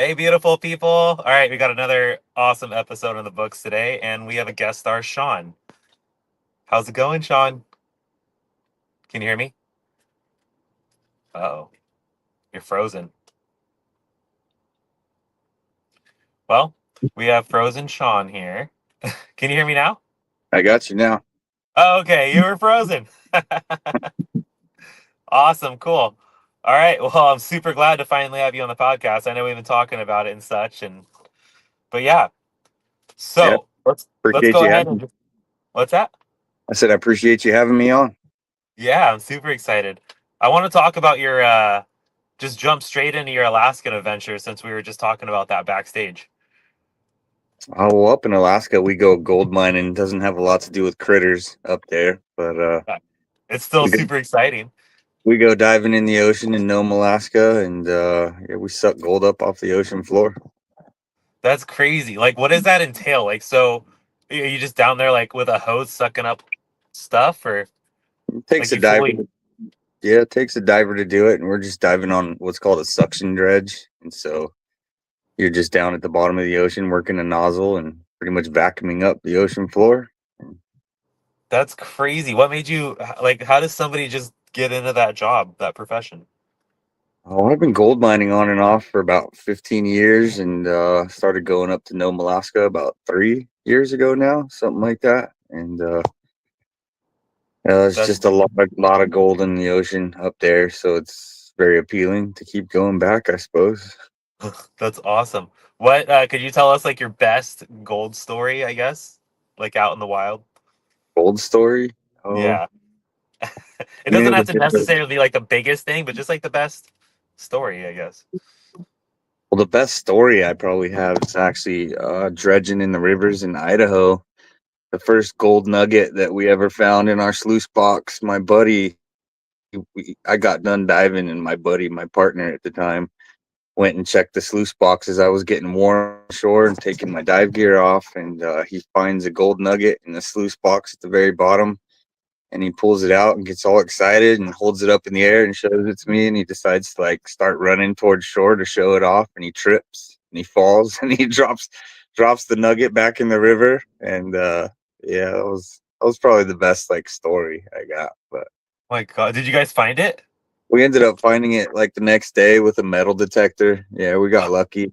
Hey, beautiful people. All right, we got another awesome episode in the books today, and we have a guest star, Shaun. How's it going, Shaun? Can you hear me? Oh, you're frozen. Well, we have frozen Shaun here. Can you hear me now? I got you now. Oh, okay, you were frozen. Awesome, cool. All right, well, I'm super glad to finally have you on the podcast. I know we've been talking about it and such, but yeah. Yeah, So let's appreciate go you ahead having and me. what's that? I said I appreciate you having me on. Yeah, I'm super excited. I want to talk about your just jump straight into your Alaskan adventure since we were just talking about that backstage. Oh, well, up in Alaska, we go gold mining. Doesn't have a lot to do with critters up there, but Uh, It's still we go super exciting. we go diving in the ocean in Nome, Alaska, and yeah, we suck gold up off the ocean floor. That's crazy. Like, what does that entail? Like, so are you just down there like with a hose sucking up stuff, or It takes like a you diver. fully? Yeah, it takes a diver to do it, and we're just diving on what's called a suction dredge, and so you're just down at the bottom of the ocean working a nozzle and pretty much vacuuming up the ocean floor. That's crazy. What made you like? How does somebody just get into that job, that profession? Oh, I've been gold mining on and off for about 15 years and started going up to Nome, Alaska about 3 years ago now, something like that. And it's That's just a lot of gold in the ocean up there. So it's very appealing to keep going back, I suppose. that's awesome. What could you tell us like your best gold story? I guess like out in the wild. Gold story. Oh, Yeah. It I mean, doesn't it have was to different. necessarily be like the biggest thing, but just like the best story, I guess. Well, the best story I probably have is actually dredging in the rivers in Idaho. The first gold nugget that we ever found in our sluice box. My buddy I got done diving, and my buddy, my partner at the time, went and checked the sluice box as I was getting warm ashore and taking my dive gear off. And he finds a gold nugget in the sluice box at the very bottom. And he pulls it out and gets all excited and holds it up in the air and shows it to me. And he decides to like start running towards shore to show it off. And he trips and he falls and he drops the nugget back in the river. And yeah, that was probably the best like story I got. But My God, did you guys find it? we ended up finding it like the next day with a metal detector. Yeah, we got lucky.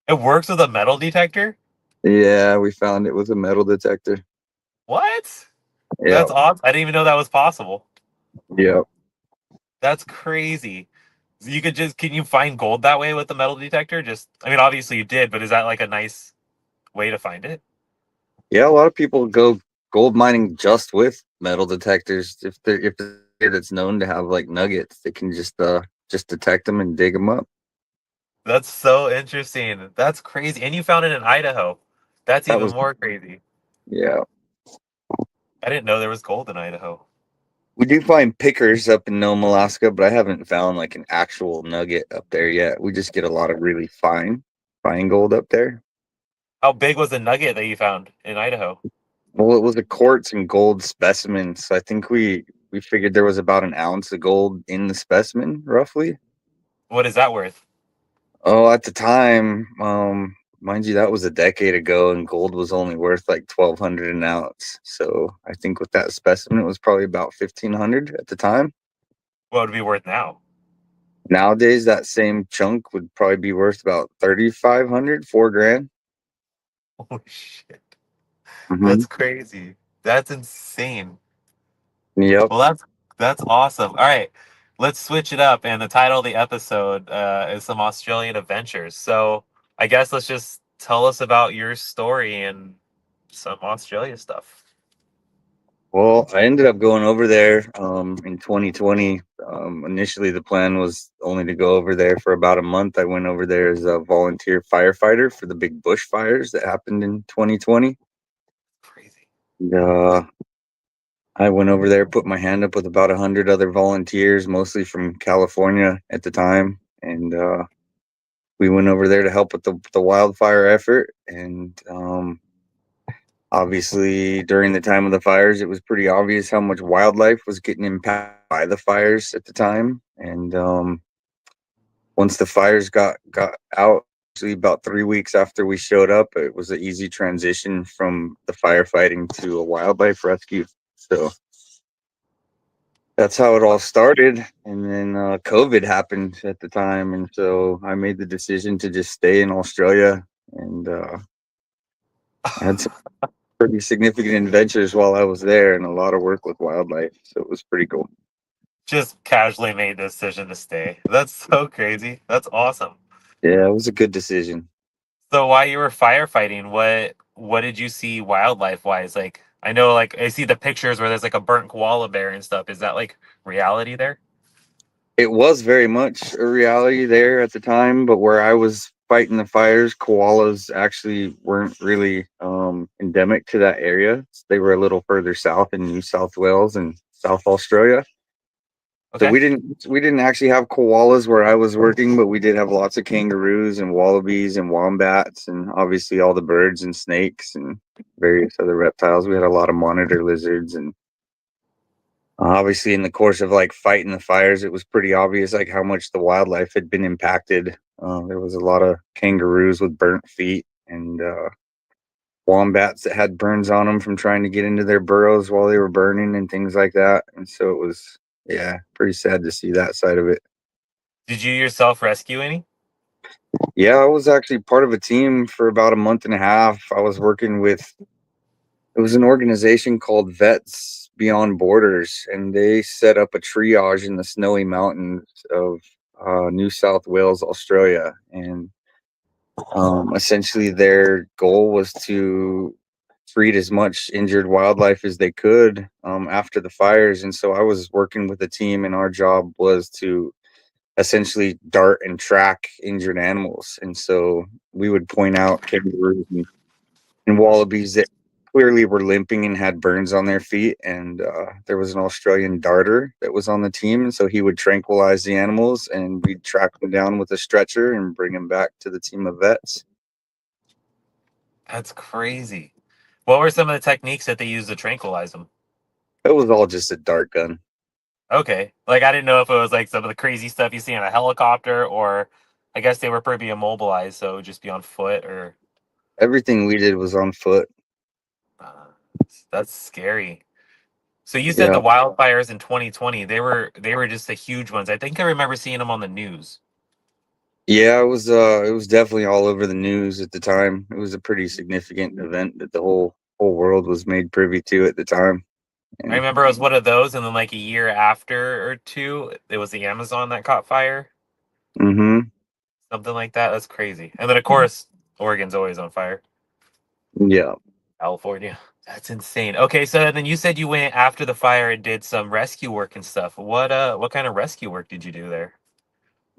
It works with a metal detector? Yeah, we found it with a metal detector. What? Yeah, That's awesome. I didn't even know that was possible. yeah. That's crazy. So you could just, can you find gold that way with the metal detector? Just, I mean, obviously you did, but is that like a nice way to find it? Yeah, a lot of people go gold mining just with metal detectors. If they're that's known to have like nuggets, they can just detect them and dig them up. That's so interesting. That's crazy. And you found it in Idaho. That's That even was more crazy. yeah. I didn't know there was gold in Idaho. We do find pickers up in Nome, Alaska, but I haven't found like an actual nugget up there yet. We just get a lot of really fine gold up there. How big was the nugget that you found in Idaho? Well, it was a quartz and gold specimen, so I think we figured there was about an ounce of gold in the specimen, roughly. What is that worth? Oh, at the time, mind you, that was a decade ago, and gold was only worth like 1,200 an ounce. So I think with that specimen, it was probably about 1,500 at the time. What would it be worth now? Nowadays, that same chunk would probably be worth about 3,500, 4 grand. Holy shit. Mm-hmm. That's crazy. That's insane. Yep. Well, that's awesome. All right, let's switch it up. And the title of the episode is some Australian adventures. So I guess let's just tell us about your story and some Australia stuff. Well, I ended up going over there in 2020. Initially, the plan was only to go over there for about a month. I went over there as a volunteer firefighter for the big bushfires that happened in 2020. Crazy. And, I went over there, put my hand up with about 100 other volunteers, mostly from California at the time, and we went over there to help with the wildfire effort. And obviously, during the time of the fires, it was pretty obvious how much wildlife was getting impacted by the fires at the time. And once the fires got out, actually about 3 weeks after we showed up, it was an easy transition from the firefighting to a wildlife rescue. So that's how it all started. And then COVID happened at the time, and so I made the decision to just stay in Australia, and I had some pretty significant adventures while I was there, and a lot of work with wildlife. So it was pretty cool. Just casually made the decision to stay. That's so crazy. That's awesome. Yeah, it was a good decision. So while you were firefighting, what did you see wildlife wise? Like I know like I see the pictures where there's like a burnt koala bear and stuff. Is that like reality there? It was very much a reality there at the time, but where I was fighting the fires, koalas actually weren't really endemic to that area. They were a little further south in New South Wales and South Australia. So Okay. we didn't actually have koalas where I was working, but we did have lots of kangaroos and wallabies and wombats and obviously all the birds and snakes and various other reptiles. We had a lot of monitor lizards and obviously in the course of like fighting the fires, it was pretty obvious like how much the wildlife had been impacted. There was a lot of kangaroos with burnt feet and wombats that had burns on them from trying to get into their burrows while they were burning and things like that. And so it was, yeah, pretty sad to see that side of it. Did you yourself rescue any? Yeah, I was actually part of a team for about a month and a half. I was working with, it was an organization called Vets Beyond Borders, and they set up a triage in the snowy mountains of New South Wales, Australia. And essentially, their goal was to treat as much injured wildlife as they could after the fires. And so I was working with a team, and our job was to essentially dart and track injured animals. And so we would point out kangaroos and wallabies that clearly were limping and had burns on their feet. And there was an Australian darter that was on the team. And so he would tranquilize the animals and we'd track them down with a stretcher and bring them back to the team of vets. That's crazy. What were some of the techniques that they used to tranquilize them? It was all just a dart gun. Okay. Like I didn't know if it was like some of the crazy stuff you see on a helicopter or I guess they were pretty immobilized, so it would just be on foot or Everything we did was on foot. uh, that's scary. So you said Yeah. the wildfires in 2020, they were just the huge ones. I think I remember seeing them on the news. Yeah, it was definitely all over the news at the time. It was a pretty significant event that the whole world was made privy to at the time. I And remember it was one of those, and then like a year after or two, it was the Amazon that caught fire, mhm. something like that. That's crazy. And then of course, Oregon's always on fire. Yeah. California. That's insane. Okay, so then you said you went after the fire and did some rescue work and stuff. What kind of rescue work did you do there?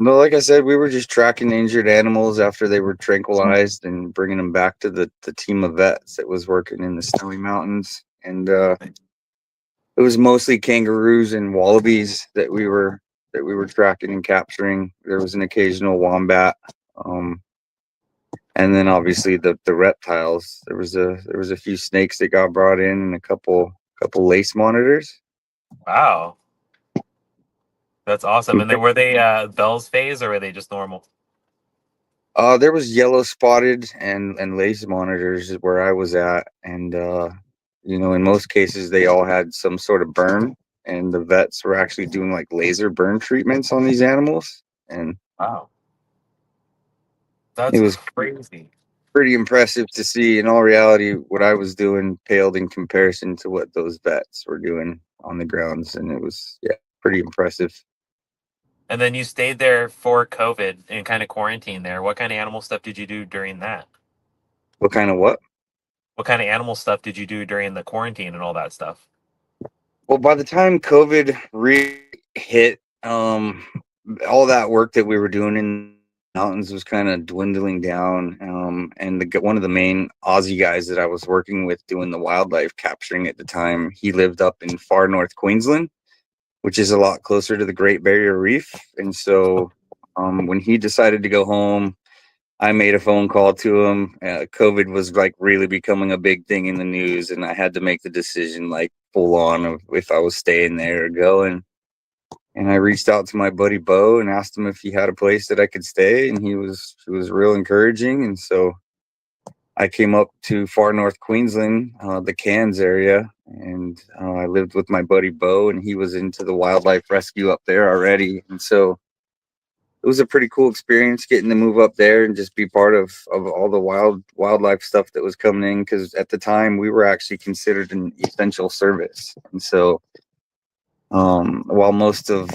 No, like I said, we were just tracking injured animals after they were tranquilized and bringing them back to the team of vets that was working in the snowy mountains. And it was mostly kangaroos and wallabies that we were tracking and capturing. There was an occasional wombat, um, and then obviously the reptiles. There was a few snakes that got brought in and a couple lace monitors. Wow, that's awesome. And then were they Bell's phase or were they just normal? There was yellow spotted and lace monitors where I was at, and in most cases they all had some sort of burn, and the vets were actually doing like laser burn treatments on these animals, and Wow, it that's was crazy. pretty impressive to see. In all reality, what I was doing paled in comparison to what those vets were doing on the grounds, and it was, yeah, pretty impressive. And then you stayed there for COVID and kind of quarantine there. What kind of animal stuff did you do during that? What kind of what? What kind of animal stuff did you do during the quarantine and all that stuff? Well, by the time COVID really hit, all that work that we were doing in the mountains was kind of dwindling down. And one of the main Aussie guys that I was working with doing the wildlife capturing at the time, he lived up in far north Queensland, which is a lot closer to the Great Barrier Reef. And so, when he decided to go home, I made a phone call to him. COVID was like really becoming a big thing in the news, and I had to make the decision like full on of if I was staying there or going. and I reached out to my buddy Bo and asked him if he had a place that I could stay, and he was real encouraging, and so I came up to far north Queensland, the Cairns area, and I lived with my buddy Bo, and he was into the wildlife rescue up there already, and so it was a pretty cool experience getting to move up there and just be part of all the wildlife stuff that was coming in, because at the time we were actually considered an essential service, and so while most of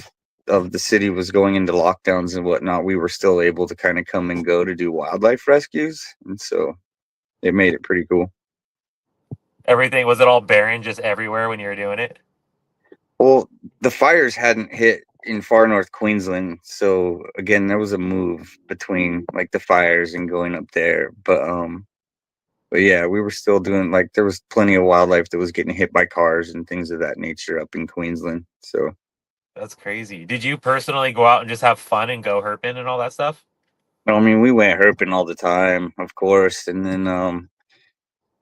the city was going into lockdowns and whatnot, we were still able to kind of come and go to do wildlife rescues, and so it made it pretty cool. Everything was it all barren just everywhere when you were doing it? Well, the fires hadn't hit in far north Queensland, so again, there was a move between like the fires and going up there. But yeah, we were still doing like there was plenty of wildlife that was getting hit by cars and things of that nature up in Queensland. So That's crazy. Did you personally go out and just have fun and go herping and all that stuff? I mean, we went herping all the time, of course, and then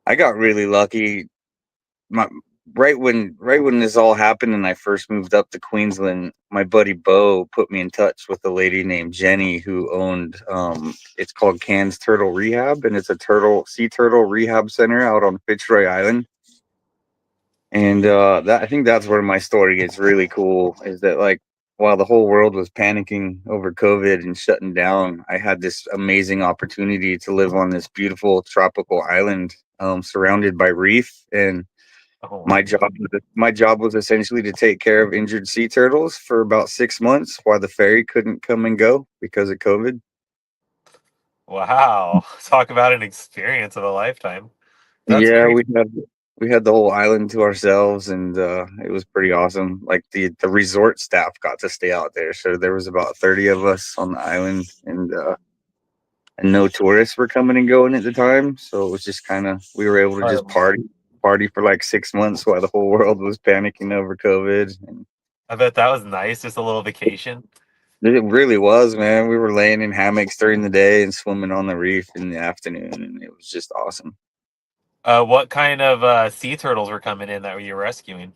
I got really lucky. My right when this all happened and I first moved up to Queensland, my buddy Bo put me in touch with a lady named Jenny who owned it's called Cairns Turtle Rehab, and it's a sea turtle rehab center out on Fitzroy Island. And that I think that's where my story gets really cool, is that like while the whole world was panicking over COVID and shutting down, I had this amazing opportunity to live on this beautiful tropical island surrounded by reef, and Oh, my job was essentially to take care of injured sea turtles for about 6 months while the ferry couldn't come and go because of COVID. wow. Talk about an experience of a lifetime. That's Yeah, crazy. we had the whole island to ourselves, and it was pretty awesome. Like the resort staff got to stay out there, so there was about 30 of us on the island, and no tourists were coming and going at the time. So it was just kind of we were able to just Um, party for like 6 months while the whole world was panicking over COVID. And I bet that was nice, just a little vacation. it really was, man. We were laying in hammocks during the day and swimming on the reef in the afternoon, and it was just awesome. What kind of sea turtles were coming in that you were rescuing?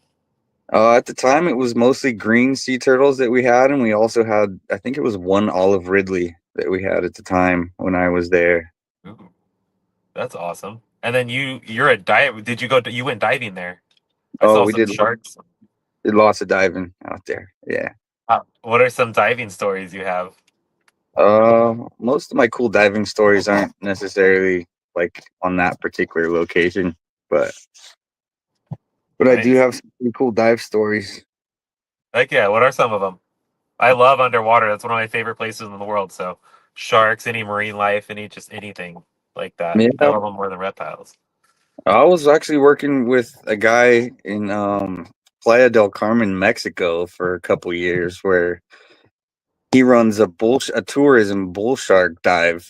At the time, it was mostly green sea turtles that we had, and we also had, I think it was one olive ridley that we had at the time when I was there. Ooh, that's awesome. And then you're a dive. Did you you went diving there? I Oh, saw we some did, sharks. did lots of diving out there. Yeah. What are some diving stories you have? Most of my cool diving stories aren't necessarily like on that particular location, but I do Nice. have some pretty cool dive stories. Like, yeah, what are some of them? I love underwater. That's one of my favorite places in the world. So, sharks, any marine life, just anything like that. I Yeah, love them more than reptiles. I was actually working with a guy in Playa del Carmen, Mexico, for a couple years, where he runs a tourism bull shark dive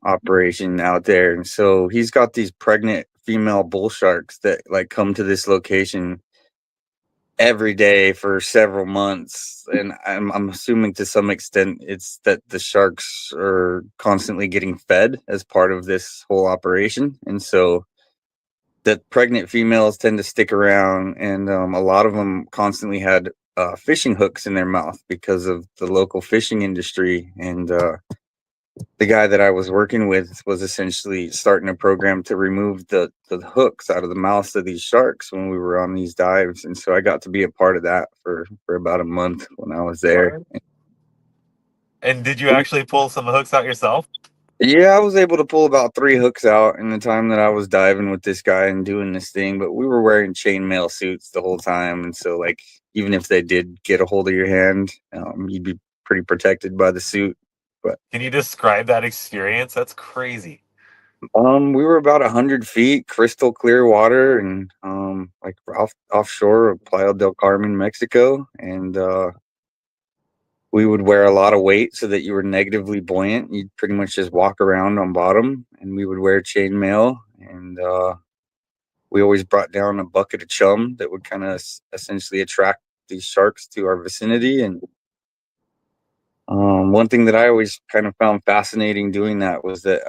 operation out there, and so he's got these pregnant female bull sharks that like come to this location every day for several months, and I'm assuming to some extent it's that the sharks are constantly getting fed as part of this whole operation, and so that pregnant females tend to stick around, and a lot of them constantly had fishing hooks in their mouth because of the local fishing industry. And the guy that I was working with was essentially starting a program to remove the hooks out of the mouths of these sharks when we were on these dives. And so I got to be a part of that for about a month when I was there. What? And did you actually pull some hooks out yourself? Yeah, I was able to pull about 3 hooks out in the time that I was diving with this guy and doing this thing, but we were wearing chainmail suits the whole time, and so like even if they did get a hold of your hand, you'd be pretty protected by the suit. But Can you describe that experience? That's crazy. we were about 100 feet, crystal clear water, and like offshore of Playa del Carmen, Mexico, and we would wear a lot of weight so that you were negatively buoyant. You'd pretty much just walk around on bottom, and we would wear chainmail, and we always brought down a bucket of chum that would kind of essentially attract these sharks to our vicinity. And one thing that I always kind of found fascinating doing that was that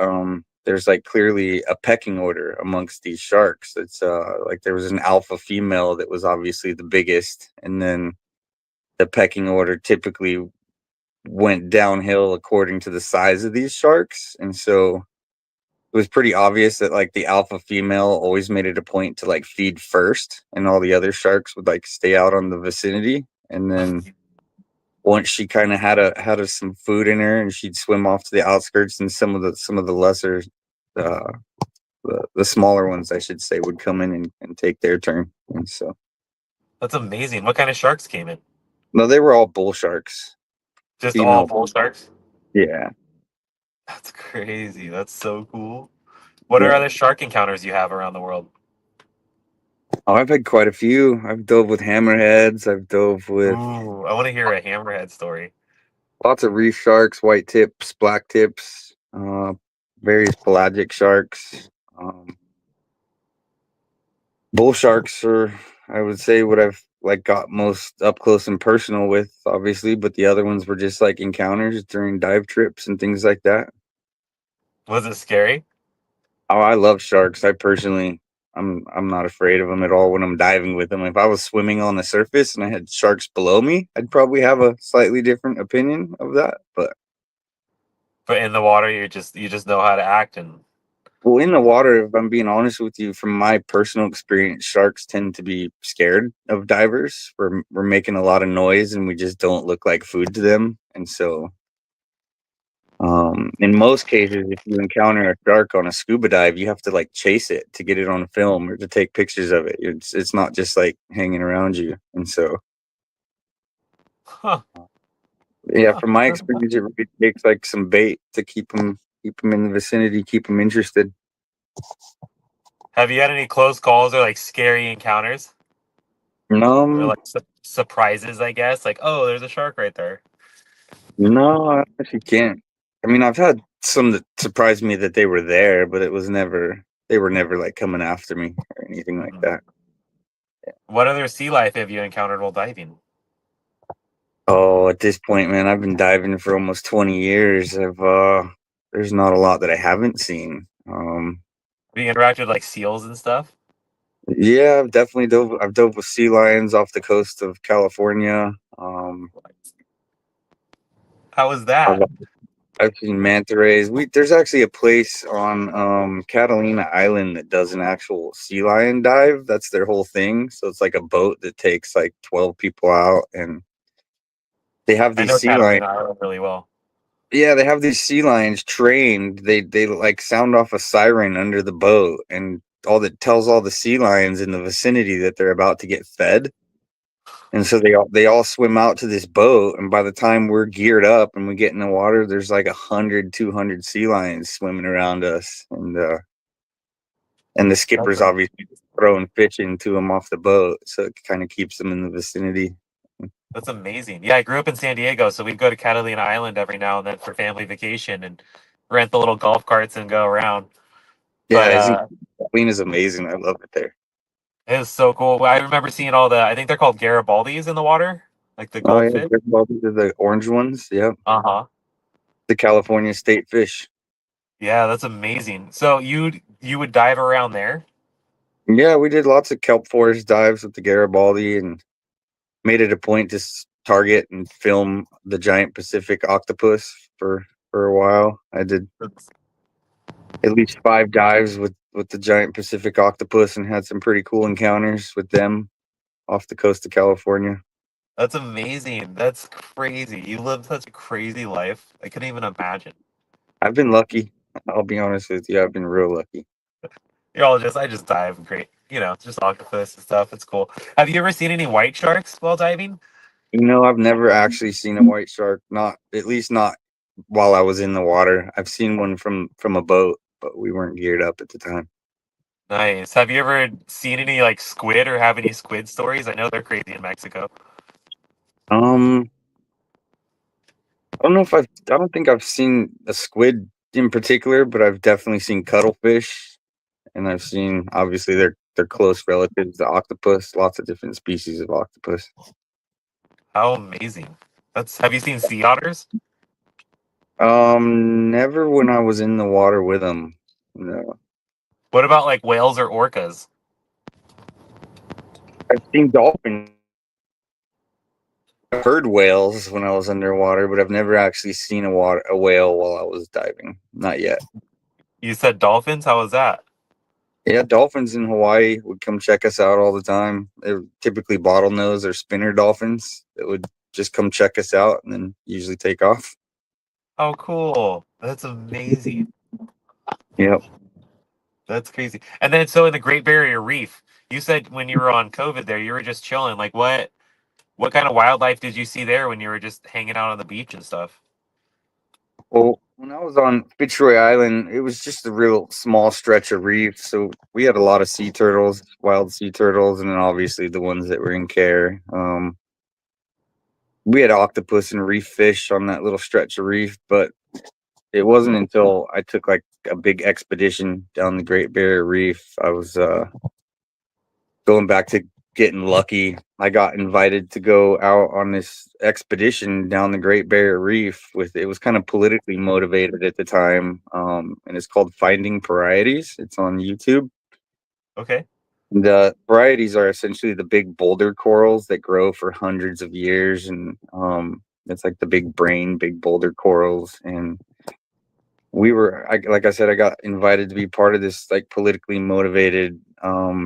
there's like clearly a pecking order amongst these sharks. It's like there was an alpha female that was obviously the biggest, and then the pecking order typically went downhill according to the size of these sharks, and so it was pretty obvious that like the alpha female always made it a point to like feed first, and all the other sharks would like stay out on the vicinity. And then once she kind of had some food in her, and she'd swim off to the outskirts, and some of the lesser, uh, the smaller ones, I should say, would come in and take their turn. And so, That's amazing. What kind of sharks came in? no, they were all bull sharks, Just all female. bull sharks? Yeah, That's crazy. That's so cool. What are yeah. other shark encounters you have around the world? Oh, I've had quite a few. I've dove with hammerheads. I've dove with Ooh, I want to hear a hammerhead story. lots of reef sharks, white tips, black tips, various pelagic sharks. Um, Bull sharks are, I would say, what I've like got most up close and personal with, obviously, but the other ones were just like encounters during dive trips and things like that. Was it scary? Oh, I love sharks. I'm not afraid of them at all when I'm diving with them. If I was swimming on the surface and I had sharks below me, I'd probably have a slightly different opinion of that. But But in the water, you just know how to act, and well, in the water, if I'm being honest with you, from my personal experience, sharks tend to be scared of divers. We're making a lot of noise and we just don't look like food to them. And so, in most cases, if you encounter a shark on a scuba dive, you have to like chase it to get it on film or to take pictures of it. It's not just like hanging around you. And so, huh, yeah, huh. from my experience, it really takes like some bait to keep them in the vicinity, keep them interested. Have you had any close calls or like scary encounters or Um, like surprises? I guess like, oh, there's a shark right there. No, I actually can't. I mean, I've had some that surprised me that they were there, but they were never like coming after me or anything like Mhm. that. What other sea life have you encountered while diving? Oh, at this point, man, I've been diving for almost 20 years. There's not a lot that I haven't seen. Have you interacted with like seals and stuff? Yeah, I've dove with sea lions off the coast of California. How was I've, that? I've seen manta rays. There's actually a place on Catalina Island that does an actual sea lion dive. That's their whole thing. So it's like a boat that takes like 12 people out, and they have I these know sea lions. Catalina Island really well. Yeah, they have these sea lions trained. They like sound off a siren under the boat, and all that tells all the sea lions in the vicinity that they're about to get fed. And so they all swim out to this boat, and by the time we're geared up and we get in the water, there's like 100, 200 sea lions swimming around us, and the That's skipper's a, obviously throwing fish into them off the boat, so it kind of keeps them in the vicinity. that's amazing. Yeah, I grew up in San Diego, so we'd go to Catalina Island every now and then for family vacation and rent the little golf carts and go around. But Yeah, isn't Queen is amazing. I love it there. it was so cool. Well, I remember seeing all the, I think they're called Garibaldis in the water, like the Oh yeah, goldfish. these are the orange ones. Yep, Uh huh. the California state fish. Yeah, that's amazing. So you would dive around there? Yeah, we did lots of kelp forest dives with the Garibaldi, and made it a point to target and film the giant Pacific octopus for a while. I did That's, at least 5 dives with the giant Pacific octopus and had some pretty cool encounters with them off the coast of California. that's amazing. That's crazy. You live such a crazy life. I couldn't even imagine. I've been lucky. I'll be honest with you. I've been real lucky. I just dive and great. Just octopus and stuff. It's cool. Have you ever seen any white sharks while diving? I've never actually seen a white shark. Not at least not while I was in the water. I've seen one from a boat, but we weren't geared up at the time. Nice. Have you ever seen any like squid or have any squid stories? I know they're crazy in Mexico. Um, I don't think I've seen a squid in particular, but I've definitely seen cuttlefish, and I've seen obviously they're close relatives to octopus, lots of different species of octopus. How amazing. Have you seen sea otters? Never when I was in the water with them. No. What about like whales or orcas? I've seen dolphins I've heard whales when I was underwater, but I've never actually seen a whale while I was diving. Not yet. You said dolphins? How was that? Yeah, dolphins in Hawaii would come check us out all the time. They're typically bottlenose or spinner dolphins that would just come check us out and then usually take off. Oh, cool. That's amazing. Yep. That's crazy. And then, so in the Great Barrier Reef, you said when you were on COVID there, you were just chilling. Like, what kind of wildlife did you see there when you were just hanging out on the beach and stuff? Well, when I was on Fitzroy Island, it was just a real small stretch of reef. So we had a lot of sea turtles, wild sea turtles, and then obviously the ones that were in care. We had octopus and reef fish on that little stretch of reef, but it wasn't until I took like a big expedition down the Great Barrier Reef. I was going back to getting lucky. I got invited to go out on this expedition down the Great Barrier Reef with it was kind of politically motivated at the time. And it's called Finding Varieties. It's on YouTube. Okay. The varieties are essentially the big boulder corals that grow for hundreds of years, and it's like the big brain, big boulder corals. And like I said, I got invited to be part of this like politically motivated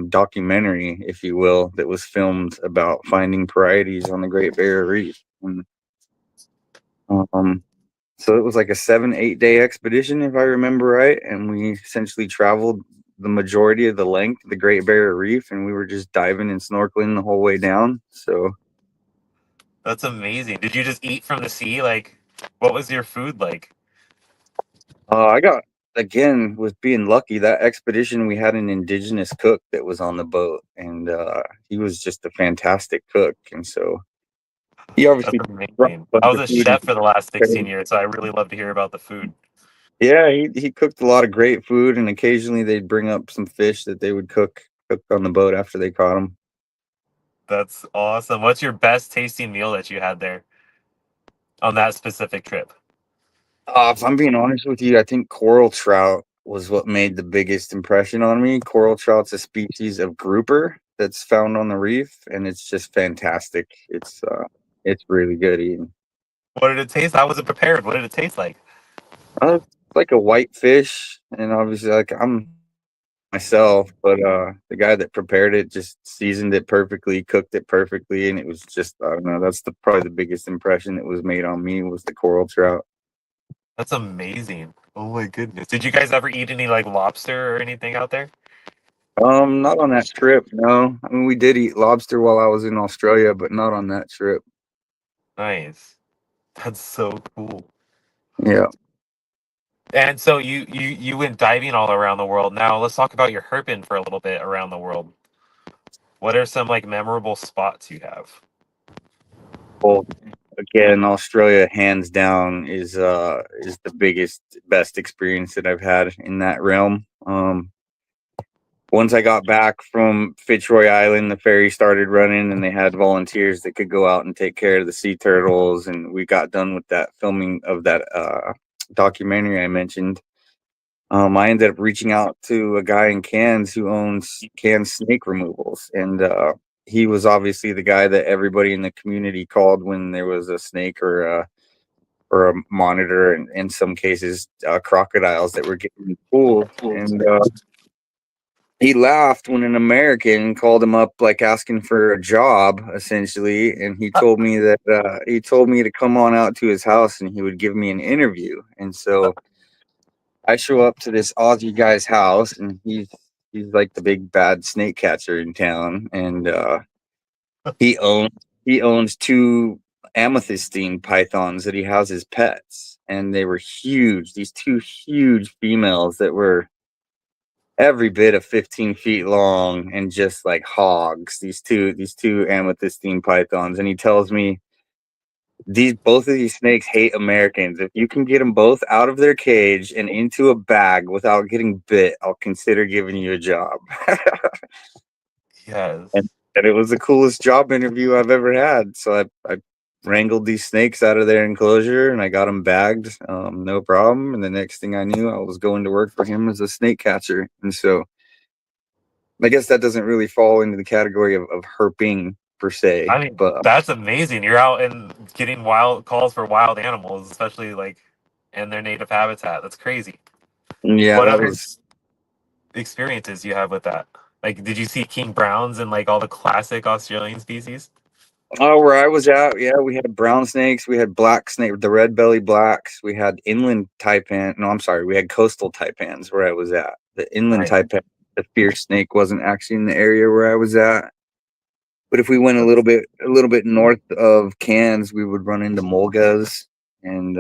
documentary, if you will, that was filmed about finding varieties on the Great Barrier Reef. And, um, so it was like a 7-8 day expedition, if I remember right, and we essentially traveled the majority of the length of the Great Barrier Reef, and we were just diving and snorkeling the whole way down. So That's amazing. Did you just eat from the sea? Like, what was your food like? I got again with being lucky that expedition we had an indigenous cook that was on the boat, and he was just a fantastic cook, and so he That's obviously brought amazing. a I bunch was of a food. chef for the last 16 years, so I really love to hear about the food. Yeah, he cooked a lot of great food, and occasionally they'd bring up some fish that they would cook on the boat after they caught them. That's awesome. What's your best tasting meal that you had there on that specific trip? If I'm being honest with you, I think coral trout was what made the biggest impression on me. Coral trout's a species of grouper that's found on the reef, and it's just fantastic. It's really good eating. What did it taste? I wasn't prepared. What did it taste like? It's like a white fish, and obviously, like I'm myself, but the guy that prepared it just seasoned it perfectly, cooked it perfectly, and it was just I don't know. That's probably the biggest impression that was made on me was the coral trout. That's amazing. Oh my goodness. Did you guys ever eat any like lobster or anything out there? Not on that trip, no. I mean, we did eat lobster while I was in Australia, but not on that trip. Nice. That's so cool. Yeah. And so you went diving all around the world. Now let's talk about your herping for a little bit around the world. What are some like memorable spots you have? Well, again, Australia hands down is the biggest, best experience that I've had in that realm. Once I got back from Fitzroy Island, the ferry started running, and they had volunteers that could go out and take care of the sea turtles. And we got done with that filming of that documentary I mentioned. I ended up reaching out to a guy in Cairns who owns Cairns snake removals, and he was obviously the guy that everybody in the community called when there was a snake or a monitor, and in some cases, crocodiles that were getting pulled. And he laughed when an American called him up, like asking for a job, essentially. And he told me to come on out to his house, and he would give me an interview. And so I show up to this Aussie guy's house, and he's like the big bad snake catcher in town, and he owns he owns two amethystine pythons that he has as pets, and they were huge. These two huge females that were every bit of 15 feet long and just like hogs. These two amethystine pythons, and he tells me these both of these snakes hate Americans. If you can get them both out of their cage and into a bag without getting bit, I'll consider giving you a job. and, Yes. and it was the coolest job interview I've ever had. So I wrangled these snakes out of their enclosure and I got them bagged, no problem. And the next thing I knew, I was going to work for him as a snake catcher. And so I guess that doesn't really fall into the category of herping. per se. I mean, But that's amazing. You're out and getting wild calls for wild animals, especially like in their native habitat. That's crazy. yeah, What that other was experiences do you have with that? Like, did you see king browns and like all the classic Australian species? oh, where I was at. Yeah, we had brown snakes, we had black snake, the red belly blacks, we had inland taipan. No, I'm sorry, we had coastal taipans where I was at. The inland Right. taipan, the fierce snake, wasn't actually in the area where I was at. But if we went That's a little bit north of Cairns, we would run into mulgas, and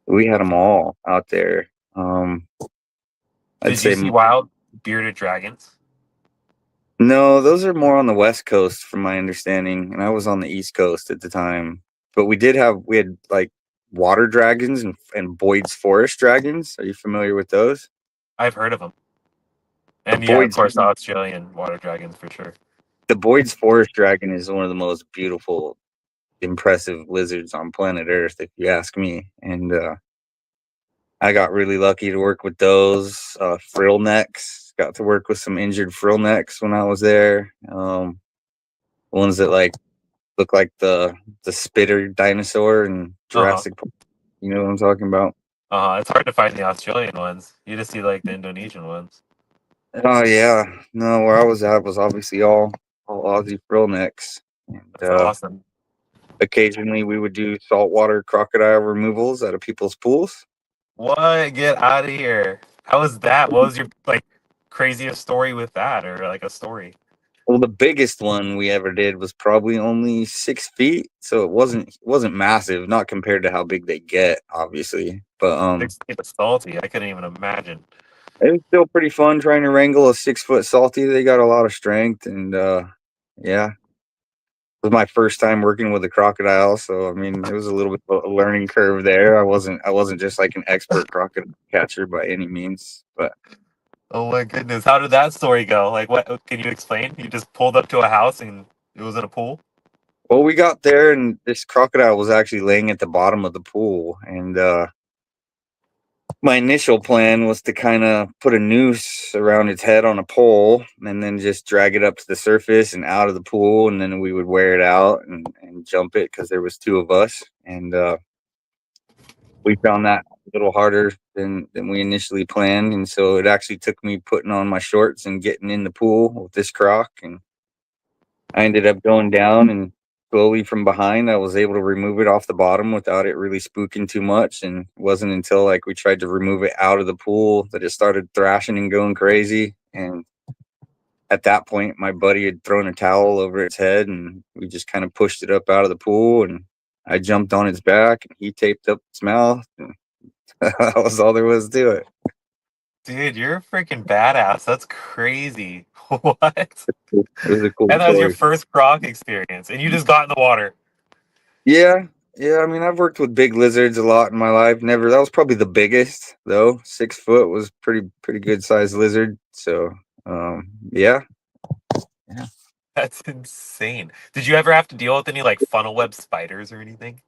we had them all out there. I'd Did you say see wild bearded dragons? no, those are more on the West Coast, from my understanding, and I was on the East Coast at the time. But we had like water dragons and Boyd's forest dragons. Are you familiar with those? I've heard of them. The And yeah, of Boyd's course, the Australian water dragons for sure. the Boyd's forest dragon is one of the most beautiful, impressive lizards on planet Earth, if you ask me. And I got really lucky to work with those frill necks. Got to work with some injured frill necks when I was there. Ones that like look like the spitter dinosaur in Uh huh. Jurassic Park. You know what I'm talking about? Uh huh. It's hard to find the Australian ones. You just see like the Indonesian ones. Oh yeah, no. Where I was at was obviously all Aussie frill necks, and That's awesome. occasionally we would do saltwater crocodile removals out of people's pools. What? Get out of here. How was that? What was your like craziest story with that, or like a story? Well, the biggest one we ever did was probably only 6 feet, so it wasn't massive, not compared to how big they get, obviously. But 6 feet of salty. I couldn't even imagine. it was still pretty fun trying to wrangle a 6 foot salty. They got a lot of strength, and yeah, it was my first time working with a crocodile, so I mean, it was a little bit of a learning curve there. I wasn't just like an expert crocodile catcher by any means, but Oh my goodness. How did that story go? Like, what can you explain? You just pulled up to a house and it was in a pool? well, we got there and this crocodile was actually laying at the bottom of the pool, and my initial plan was to kind of put a noose around its head on a pole and then just drag it up to the surface and out of the pool, and then we would wear it out and jump it because there was two of us, and we found that a little harder than we initially planned, and so it actually took me putting on my shorts and getting in the pool with this croc, and I ended up going down, and slowly from behind I was able to remove it off the bottom without it really spooking too much. And it wasn't until like we tried to remove it out of the pool that it started thrashing and going crazy. And at that point my buddy had thrown a towel over its head, and we just kind of pushed it up out of the pool, and I jumped on its back and he taped up its mouth, and that was all there was to it. Dude, you're a freaking badass. That's crazy. What? It was a cool And that was your story. first croc experience, and you just got in the water. Yeah, yeah. I mean, I've worked with big lizards a lot in my life. Never. That was probably the biggest, though. 6 foot was pretty good sized lizard. So, yeah, yeah. That's insane. Did you ever have to deal with any like funnel web spiders or anything?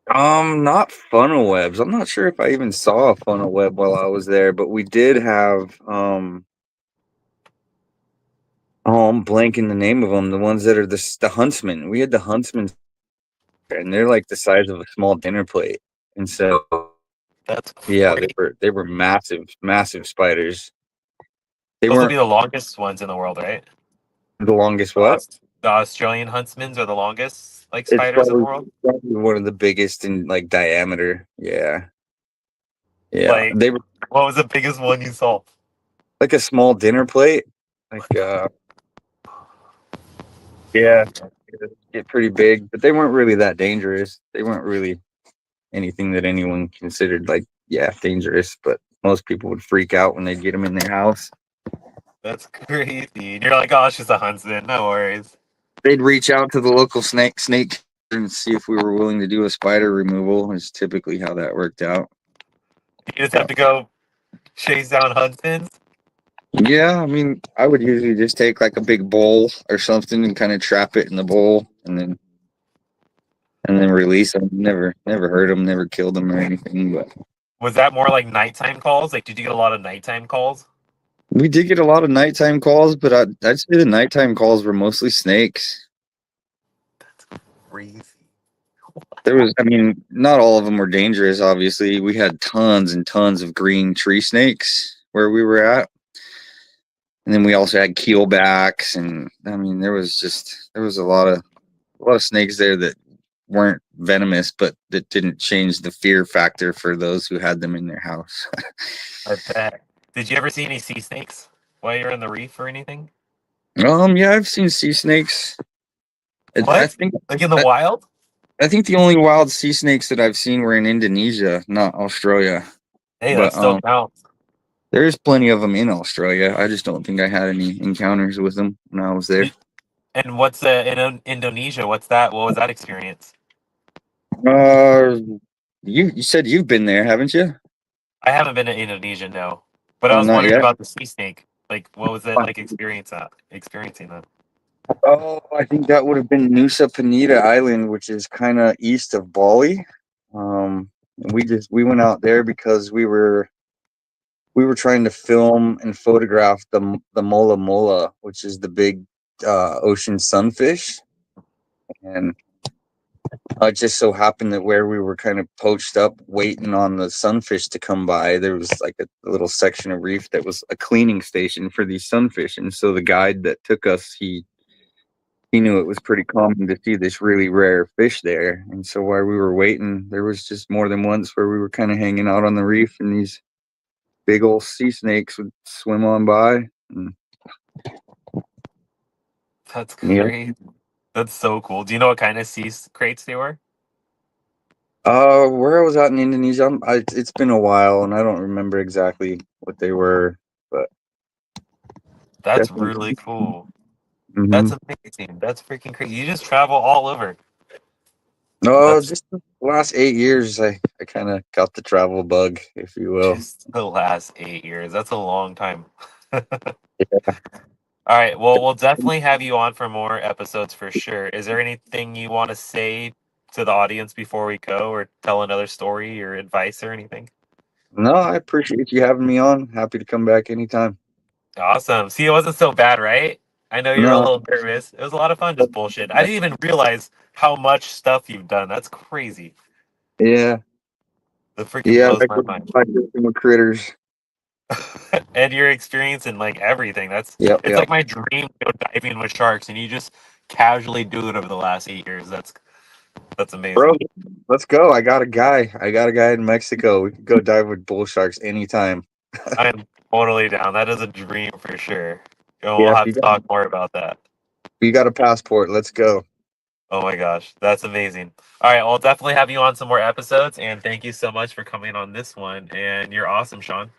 Not funnel webs. I'm not sure if I even saw a funnel web while I was there, but we did have. Oh, I'm blanking the name of them. The ones that are the huntsman. We had the huntsman, and they're like the size of a small dinner plate. And so, That's yeah, crazy. they were massive spiders. They Those will be weren't the longest ones in the world, right? the longest what? The Australian huntsmans are the longest like It's spiders in the world. probably one of the biggest in like diameter. Yeah. Yeah. Like, They were what was the biggest one you saw? like a small dinner plate. Like yeah, get pretty big, but they weren't really that dangerous. They weren't really anything that anyone considered like, yeah, dangerous, but most people would freak out when they get them in their house. That's crazy. And you're like, oh, it's just a huntsman. No worries. They'd reach out to the local snake and see if we were willing to do a spider removal. Is typically how that worked out. You just have to go chase down huntsmans. Yeah, I mean, I would usually just take like a big bowl or something and kind of trap it in the bowl, and then release them. Never hurt them, never killed them or anything. But Was that more like nighttime calls? Like, did you get a lot of nighttime calls? We did get a lot of nighttime calls, but I'd say the nighttime calls were mostly snakes. That's crazy. There was, I mean, not all of them were dangerous, obviously. We had tons and tons of green tree snakes where we were at. And then we also had keelbacks, and I mean, there was a lot of snakes there that weren't venomous, but that didn't change the fear factor for those who had them in their house. I bet. Did you ever see any sea snakes while you're in the reef or anything? Yeah, I've seen sea snakes. I What? think Like in the I, wild? I think the only wild sea snakes that I've seen were in Indonesia, not Australia. Hey, that But still counts. there's plenty of them in Australia. I just don't think I had any encounters with them when I was there. Did, and what's in Indonesia? What's that? What was that experience? Uh, you said you've been there, haven't you? I haven't been to Indonesia, no. But I Oh, was not wondering yet. about the sea snake. Like, what was it like experiencing that? Oh, I think that would have been Nusa Penida Island, which is kind of east of Bali. We went out there because we were trying to film and photograph the mola mola, which is the big ocean sunfish, and it just so happened that where we were kind of poached up, waiting on the sunfish to come by, there was like a little section of reef that was a cleaning station for these sunfish, and so the guide that took us, he knew it was pretty common to see this really rare fish there, and so while we were waiting, there was just more than once where we were kind of hanging out on the reef, and these big old sea snakes would swim on by. And, That's yeah. crazy. That's so cool. Do you know what kind of crates they were? Where I was out in Indonesia, it's been a while, and I don't remember exactly what they were, but That's definitely. really cool. Hmm. That's amazing. That's freaking crazy. You just travel all over. No, That's just the last 8 years, I kind of got the travel bug, if you will. just the last 8 years. That's a long time. Yeah. All right. Well, we'll definitely have you on for more episodes for sure. Is there anything you want to say to the audience before we go, or tell another story or advice or anything? No, I appreciate you having me on. Happy to come back anytime. Awesome. See, it wasn't so bad, right? I know you're a No, little nervous. It was a lot of fun just bullshit. I didn't even realize how much stuff you've done. That's crazy. yeah, That freaking yeah, blows like my mind. with critters. And your experience in like everything. Yep, It's yep. like my dream to go diving with sharks, and you just casually do it over the last 8 years. That's Bro, amazing. let's go. I got a guy. I got a guy in Mexico. We could go dive with bull sharks anytime. I am totally down. That is a dream for sure. And we'll Yeah, have to talk more about that. if you got a passport, let's go. Oh my gosh, that's amazing. All right, I'll definitely have you on some more episodes, and thank you so much for coming on this one. And you're awesome, Sean.